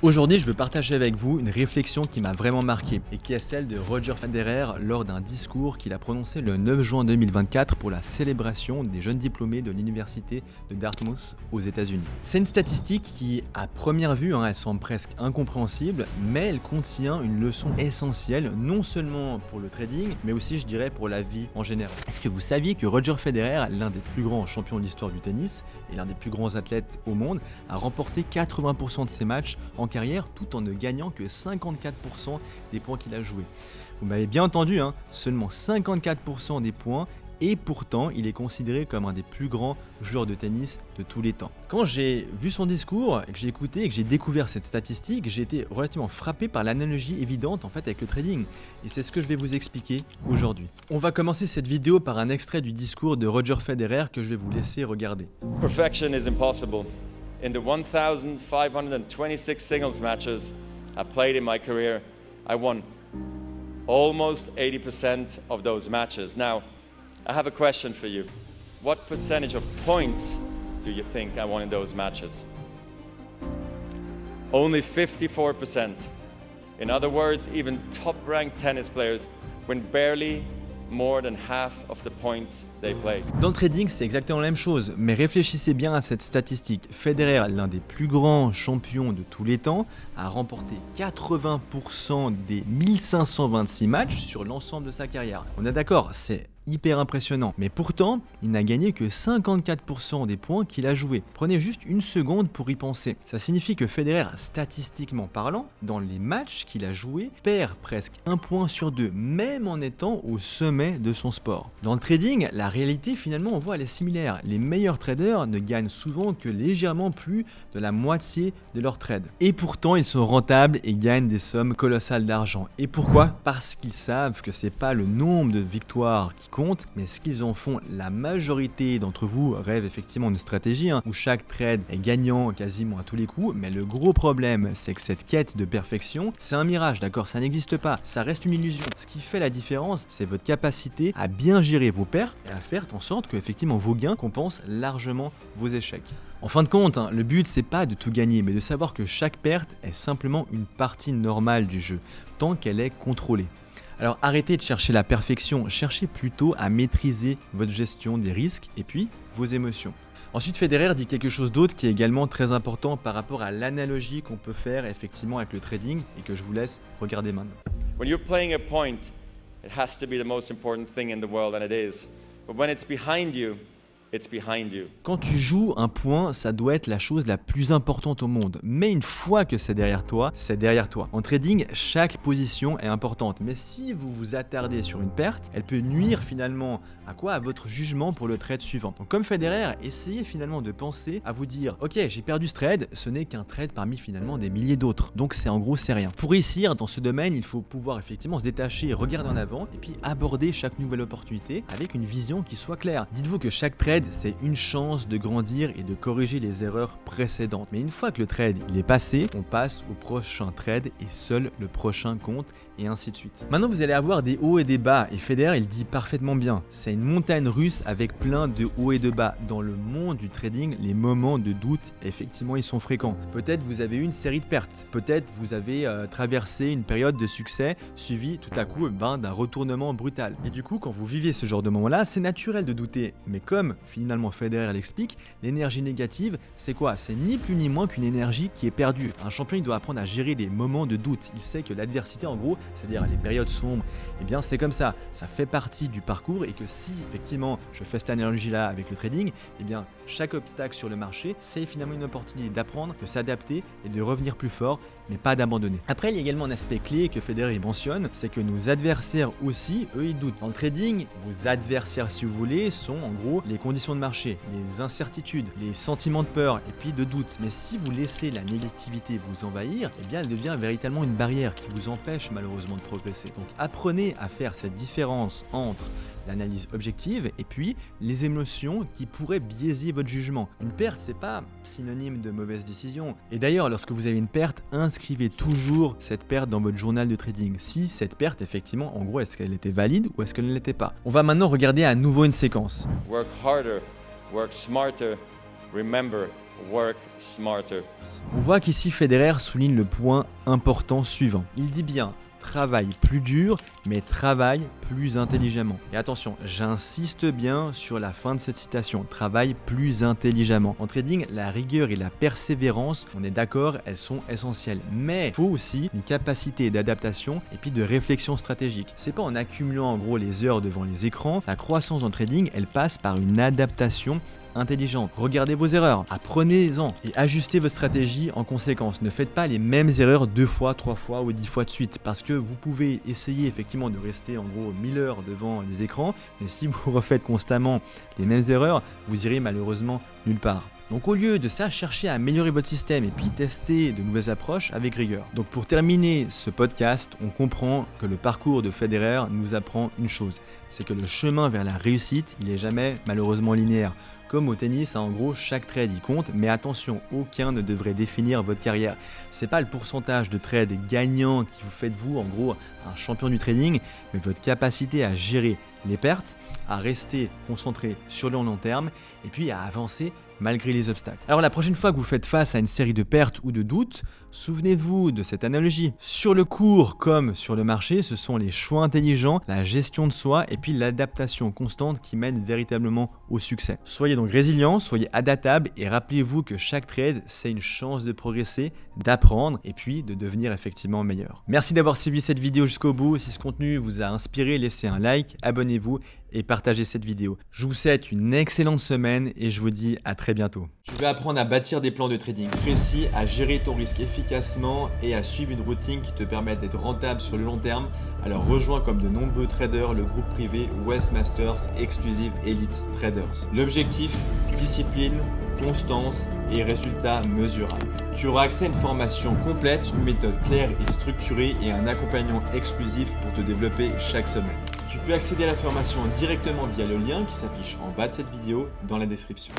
Aujourd'hui, je veux partager avec vous une réflexion qui m'a vraiment marqué et qui est celle de Roger Federer lors d'un discours qu'il a prononcé le 9 juin 2024 pour la célébration des jeunes diplômés de l'université de Dartmouth aux États-Unis. C'est une statistique qui, à première vue, elle semble presque incompréhensible, mais elle contient une leçon essentielle, non seulement pour le trading, mais aussi, je dirais, pour la vie en général. Est-ce que vous saviez que Roger Federer, l'un des plus grands champions de l'histoire du tennis et l'un des plus grands athlètes au monde, a remporté 80% de ses matchs en carrière tout en ne gagnant que 54% des points qu'il a joués. Vous m'avez bien entendu, seulement 54% des points, et pourtant il est considéré comme un des plus grands joueurs de tennis de tous les temps. Quand j'ai vu son discours, que j'ai écouté et que j'ai découvert cette statistique, j'ai été relativement frappé par l'analogie évidente avec le trading. Et c'est ce que je vais vous expliquer aujourd'hui. On va commencer cette vidéo par un extrait du discours de Roger Federer que je vais vous laisser regarder. Perfection is impossible. In the 1,526 singles matches I played in my career, I won almost 80% of those matches. Now, I have a question for you. What percentage of points do you think I won in those matches? Only 54%. In other words, even top-ranked tennis players win barely more than half of the points they play. Dans le trading, c'est exactement la même chose, mais réfléchissez bien à cette statistique. Federer, l'un des plus grands champions de tous les temps, a remporté 80% des 1526 matchs sur l'ensemble de sa carrière. On est d'accord, c'est hyper impressionnant, mais pourtant, il n'a gagné que 54% des points qu'il a joués. Prenez juste une seconde pour y penser. Ça signifie que Federer, statistiquement parlant, dans les matchs qu'il a joués, perd presque 1 point sur 2, même en étant au sommet de son sport. Dans le trading, la réalité finalement on voit elle est similaire. Les meilleurs traders ne gagnent souvent que légèrement plus de la moitié de leur trade. Et pourtant ils sont rentables et gagnent des sommes colossales d'argent. Et pourquoi? Parce qu'ils savent que c'est pas le nombre de victoires qui compte, mais ce qu'ils en font. La majorité d'entre vous rêvent effectivement d'une stratégie où chaque trade est gagnant quasiment à tous les coups, mais le gros problème c'est que cette quête de perfection, c'est un mirage, d'accord? Ça n'existe pas, ça reste une illusion. Ce qui fait la différence, c'est votre capacité à bien gérer vos pertes et à faire en sorte que effectivement vos gains compensent largement vos échecs. En fin de compte, le but c'est pas de tout gagner, mais de savoir que chaque perte est simplement une partie normale du jeu, tant qu'elle est contrôlée. Alors arrêtez de chercher la perfection, cherchez plutôt à maîtriser votre gestion des risques et puis vos émotions. Ensuite, Federer dit quelque chose d'autre qui est également très important par rapport à l'analogie qu'on peut faire effectivement avec le trading et que je vous laisse regarder maintenant. When you're playing a point, it has to be the most important thing in the world, and it is. But when it's behind you, it's behind you. Quand tu joues un point, ça doit être la chose la plus importante au monde. Mais une fois que c'est derrière toi, c'est derrière toi. En trading, chaque position est importante. Mais si vous vous attardez sur une perte, elle peut nuire finalement à quoi? À votre jugement pour le trade suivant. Donc comme Federer, essayez finalement de penser à vous dire « Ok, j'ai perdu ce trade, ce n'est qu'un trade parmi finalement des milliers d'autres. Donc c'est en gros, c'est rien. » Pour réussir dans ce domaine, il faut pouvoir effectivement se détacher, regarder en avant et puis aborder chaque nouvelle opportunité avec une vision qui soit claire. Dites-vous que chaque trade, c'est une chance de grandir et de corriger les erreurs précédentes. Mais une fois que le trade il est passé, on passe au prochain trade et seul le prochain compte et ainsi de suite. Maintenant vous allez avoir des hauts et des bas et Federer il dit parfaitement bien. C'est une montagne russe avec plein de hauts et de bas. Dans le monde du trading, les moments de doute effectivement ils sont fréquents. Peut-être vous avez eu une série de pertes. Peut-être vous avez traversé une période de succès suivie tout à coup d'un retournement brutal. Et du coup quand vous vivez ce genre de moment-là, c'est naturel de douter. Mais comme finalement Federer l'explique, l'énergie négative, c'est quoi? C'est ni plus ni moins qu'une énergie qui est perdue. Un champion, il doit apprendre à gérer les moments de doute. Il sait que l'adversité, en gros, c'est-à-dire les périodes sombres, eh bien c'est comme ça. Ça fait partie du parcours et que si, effectivement, je fais cette analogie-là avec le trading, eh bien chaque obstacle sur le marché, c'est finalement une opportunité d'apprendre, de s'adapter et de revenir plus fort, mais pas d'abandonner. Après, il y a également un aspect clé que Federer mentionne, c'est que nos adversaires aussi, eux, ils doutent. Dans le trading, vos adversaires, si vous voulez, sont en gros les conditions de marché, les incertitudes, les sentiments de peur et puis de doute. Mais si vous laissez la négativité vous envahir, eh bien elle devient véritablement une barrière qui vous empêche malheureusement de progresser. Donc apprenez à faire cette différence entre l'analyse objective et puis les émotions qui pourraient biaiser votre jugement. Une perte, c'est pas synonyme de mauvaise décision. Et d'ailleurs, lorsque vous avez une perte, inscrivez toujours cette perte dans votre journal de trading. Si cette perte, effectivement, en gros, est-ce qu'elle était valide ou est-ce qu'elle ne l'était pas? On va maintenant regarder à nouveau une séquence. Work harder, work smarter, remember, work smarter. On voit qu'ici Federer souligne le point important suivant. Il dit bien travaille plus dur, mais travaille plus intelligemment. Et attention, j'insiste bien sur la fin de cette citation, travaille plus intelligemment. En trading, la rigueur et la persévérance, on est d'accord, elles sont essentielles. Mais il faut aussi une capacité d'adaptation et puis de réflexion stratégique. C'est pas en accumulant en gros les heures devant les écrans. La croissance en trading, elle passe par une adaptation intelligente. Regardez vos erreurs, apprenez-en et ajustez votre stratégie en conséquence. Ne faites pas les mêmes erreurs 2 fois, 3 fois ou 10 fois de suite parce que vous pouvez essayer effectivement de rester en gros 1000 heures devant les écrans, mais si vous refaites constamment les mêmes erreurs, vous irez malheureusement nulle part. Donc au lieu de ça, cherchez à améliorer votre système et puis tester de nouvelles approches avec rigueur. Donc pour terminer ce podcast, on comprend que le parcours de Federer nous apprend une chose, c'est que le chemin vers la réussite, il n'est jamais malheureusement linéaire. Comme au tennis, en gros, chaque trade y compte, mais attention, aucun ne devrait définir votre carrière. C'est pas le pourcentage de trades gagnants qui vous fait de vous, en gros, un champion du trading, mais votre capacité à gérer les pertes, à rester concentré sur le long terme et puis à avancer malgré les obstacles. Alors la prochaine fois que vous faites face à une série de pertes ou de doutes, souvenez-vous de cette analogie. Sur le cours comme sur le marché, ce sont les choix intelligents, la gestion de soi et puis l'adaptation constante qui mènent véritablement au succès. Soyez donc résilient, soyez adaptable et rappelez-vous que chaque trade, c'est une chance de progresser, d'apprendre et puis de devenir effectivement meilleur. Merci d'avoir suivi cette vidéo jusqu'au bout. Si ce contenu vous a inspiré, laissez un like, abonnez-vous et partagez cette vidéo. Je vous souhaite une excellente semaine et je vous dis à très bientôt. Tu veux apprendre à bâtir des plans de trading précis, à gérer ton risque efficacement et à suivre une routine qui te permette d'être rentable sur le long terme? Alors rejoins comme de nombreux traders le groupe privé Wealth Masters Exclusive Elite Traders. L'objectif, discipline, constance et résultats mesurables. Tu auras accès à une formation complète, une méthode claire et structurée et un accompagnement exclusif pour te développer chaque semaine. Tu peux accéder à la formation directement via le lien qui s'affiche en bas de cette vidéo dans la description.